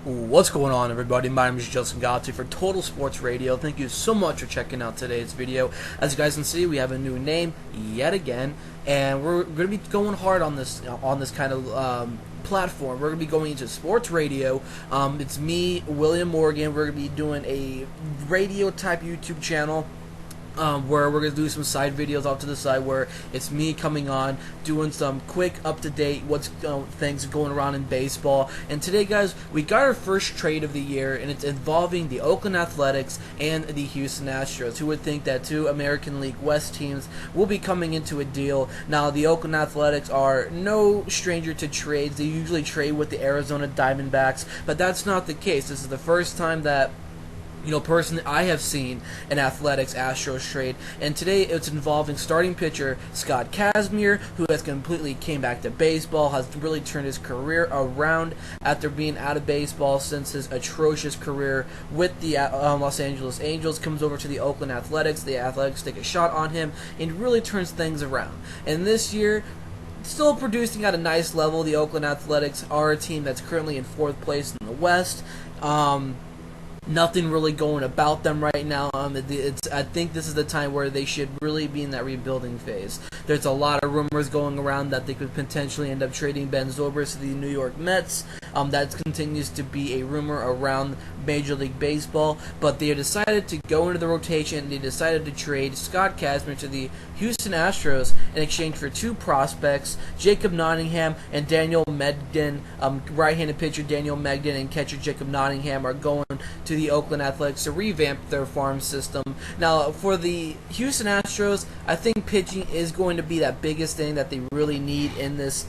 What's going on, everybody? My name is Justin Godsey for Total Sports Radio. Thank you so much for checking out today's video. As you guys can see, we have a new name yet again, and we're going to be going hard on this kind of platform. We're going to be going into sports radio. It's me, William Morgan. We're going to be doing a radio type YouTube channel. Where we're going to do some side videos off to the side where it's me coming on, doing some quick, up-to-date things going around in baseball. And today, guys, we got our first trade of the year, and it's involving the Oakland Athletics and the Houston Astros. Who would think that two American League West teams will be coming into a deal? Now, the Oakland Athletics are no stranger to trades. They usually trade with the Arizona Diamondbacks, but that's not the case. This is the first time that personally, I have seen an Athletics-Astros trade, and today it's involving starting pitcher Scott Kazmir, who has completely came back to baseball, has really turned his career around after being out of baseball since his atrocious career with the Los Angeles Angels, comes over to the Oakland Athletics. The Athletics take a shot on him and really turns things around. And this year, still producing at a nice level. The Oakland Athletics are a team that's currently in 4th place in the West. Nothing really going about them right now. I think this is the time where they should really be in that rebuilding phase. There's a lot of rumors going around that they could potentially end up trading Ben Zobrist to the New York Mets. That continues to be a rumor around Major League Baseball, but they decided to go into the rotation. They decided to trade Scott Kazmir to the Houston Astros in exchange for 2 prospects, Jacob Nottingham and Daniel Megden. Right-handed pitcher Daniel Megden and catcher Jacob Nottingham are going to the Oakland Athletics to revamp their farm system. Now, for the Houston Astros, I think pitching is going to be that biggest thing that they really need in this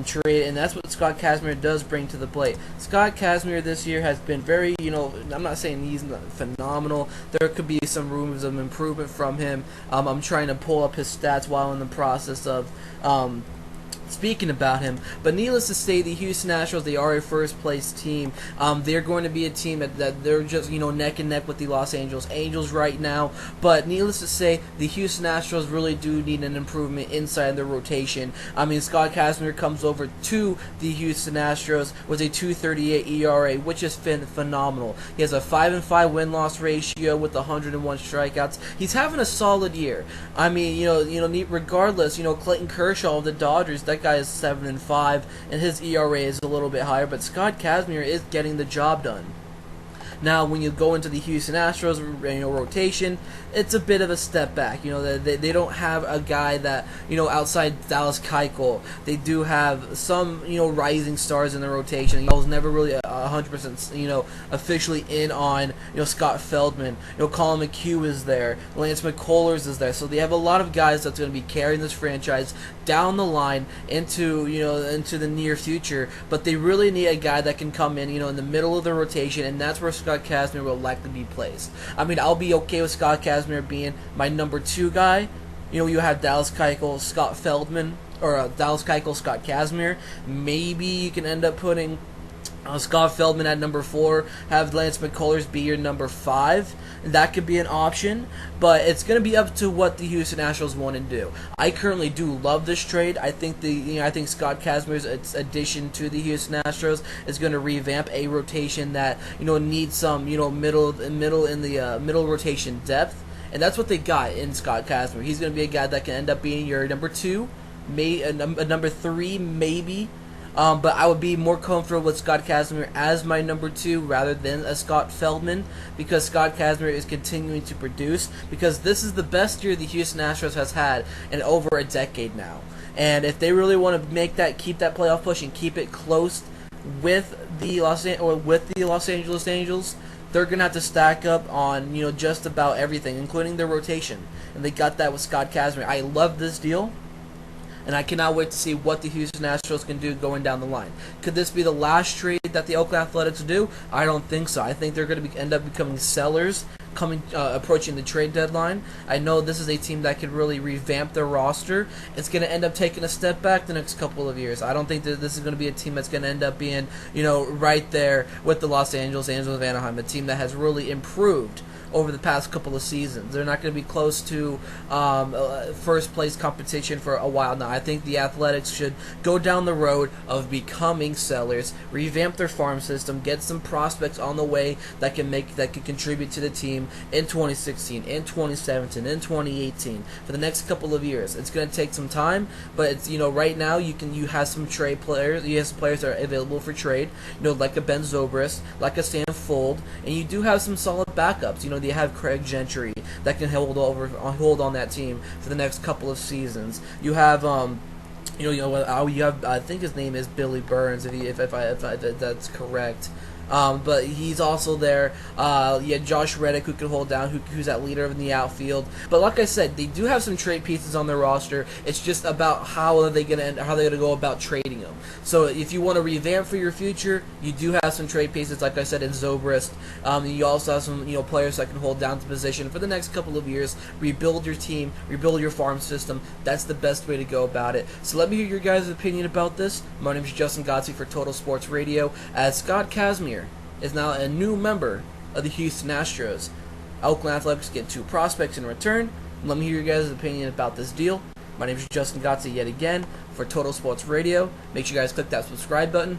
trade, and that's what Scott Kazmir does bring to the plate. Scott Kazmir this year has been very, I'm not saying he's phenomenal. There could be some rumors of improvement from him. I'm trying to pull up his stats while in the process of speaking about him, but needless to say, the Houston Astros, they are a first-place team. They're going to be a team that they're just, neck and neck with the Los Angeles Angels right now, but needless to say, the Houston Astros really do need an improvement inside their rotation. I mean, Scott Kazmir comes over to the Houston Astros with a 2.38 ERA, which is phenomenal. He has a 5-5 win-loss ratio with 101 strikeouts. He's having a solid year. I mean, regardless, Clayton Kershaw of the Dodgers, that guy is 7-5, and his ERA is a little bit higher, but Scott Kazmir is getting the job done. Now, when you go into the Houston Astros rotation, it's a bit of a step back. They don't have a guy that, outside Dallas Keuchel. They do have some, rising stars in the rotation. I was never really 100%, officially in on, Scott Feldman. Colin McHugh is there. Lance McCullers is there. So they have a lot of guys that's going to be carrying this franchise down the line into, into the near future. But they really need a guy that can come in, in the middle of the rotation, and that's where Scott Kazmir will likely be placed. I mean, I'll be okay with Scott Kazmir being my number 2 guy. You have Dallas Keuchel, Scott Feldman, or Dallas Keuchel, Scott Kazmir. Maybe you can end up putting Scott Feldman at number 4, have Lance McCullers be your number 5. That could be an option, but it's going to be up to what the Houston Astros want to do. I currently do love this trade. I think I think Scott Kazmir's addition to the Houston Astros is going to revamp a rotation that needs some middle rotation depth, and that's what they got in Scott Kazmir. He's going to be a guy that can end up being your number 2, number 3 maybe. But I would be more comfortable with Scott Kazmir as my number 2 rather than a Scott Feldman, because Scott Kazmir is continuing to produce, because this is the best year the Houston Astros has had in over a decade now. And if they really want to keep that playoff push and keep it close with the Los Angeles Angels, they're going to have to stack up on just about everything, including their rotation. And they got that with Scott Kazmir. I love this deal, and I cannot wait to see what the Houston Astros can do going down the line. Could this be the last trade that the Oakland Athletics do? I don't think so. I think they're going to end up becoming sellers approaching the trade deadline. I know this is a team that could really revamp their roster. It's going to end up taking a step back the next couple of years. I don't think that this is going to be a team that's going to end up being, right there with the Los Angeles Angels of Anaheim, a team that has really improved over the past couple of seasons. They're not going to be close to first place competition for a while now. I think the Athletics should go down the road of becoming sellers, revamp their farm system, get some prospects on the way that can contribute to the team in 2016, in 2017, in 2018 for the next couple of years. It's going to take some time, but it's, right now you have some trade players. You have some players that are available for trade. Like a Ben Zobrist, like a Stan Fold, and you do have some solid backups. You have Craig Gentry that can hold on that team for the next couple of seasons. You have you have, I think his name is Billy Burns, if that's correct. But he's also there. Josh Reddick, who can hold down, who's that leader in the outfield. But like I said, they do have some trade pieces on their roster. It's just about how they're gonna go about trading them. So if you want to revamp for your future, you do have some trade pieces, like I said, in Zobrist. You also have some players that can hold down the position for the next couple of years. Rebuild your team, rebuild your farm system. That's the best way to go about it. So let me hear your guys' opinion about this. My name is Justin Godsey for Total Sports Radio. As Scott Kazmir is now a new member of the Houston Astros. Oakland Athletics get 2 prospects in return. Let me hear your guys' opinion about this deal. My name is Justin Godsey yet again for Total Sports Radio. Make sure you guys click that subscribe button.